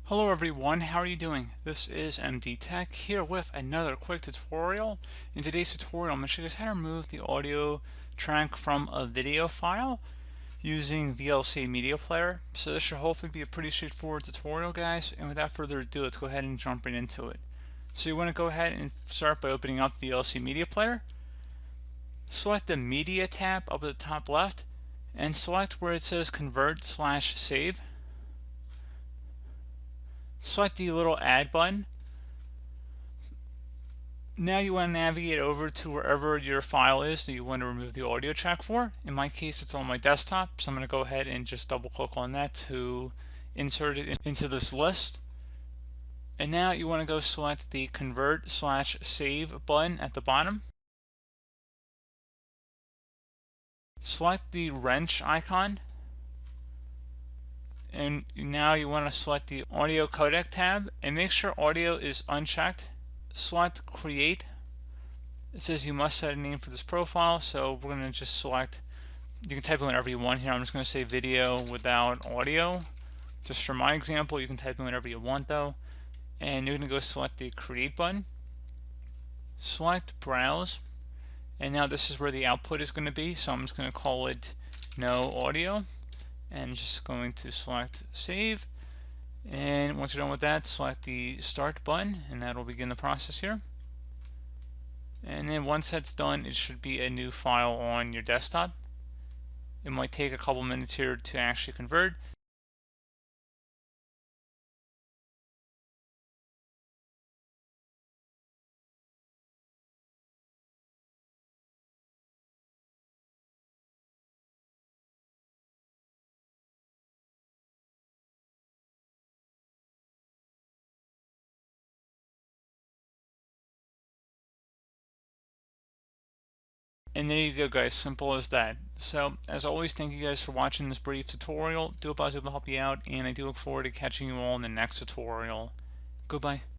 Hello everyone, how are you doing? This is MD Tech here with another quick tutorial. In today's tutorial, I'm going to show you guys how to remove the audio track from a video file using VLC Media Player. So this should hopefully be a pretty straightforward tutorial, guys, and without further ado, let's go ahead and jump right into it. So you want to go ahead and start by opening up VLC Media Player. Select the Media tab up at the top left and select where it says Convert/Save. Select the little add button. Now you want to navigate over to wherever your file is that you want to remove the audio track for. In my case, it's on my desktop, so I'm going to go ahead and just double click on that to insert it into this list. And now you want to go select the Convert/Save button at the bottom. Select the wrench icon. And now you want to select the audio codec tab and make sure audio is unchecked. Select create. It says you must set a name for this profile, so we're going to just select, you can type in whatever you want here. I'm just going to say video without audio. Just for my example, you can type in whatever you want though. And you're going to go select the create button. Select browse. And now this is where the output is going to be, so I'm just going to call it no audio. And just going to select save, and once you're done with that, select the start button and that will begin the process here. And then once that's done, it should be a new file on your desktop. It might take a couple minutes here to actually convert. And there you go, guys, simple as that. So as always, thank you guys for watching this brief tutorial. Do hope I was able to help you out, and I do look forward to catching you all in the next tutorial. Goodbye.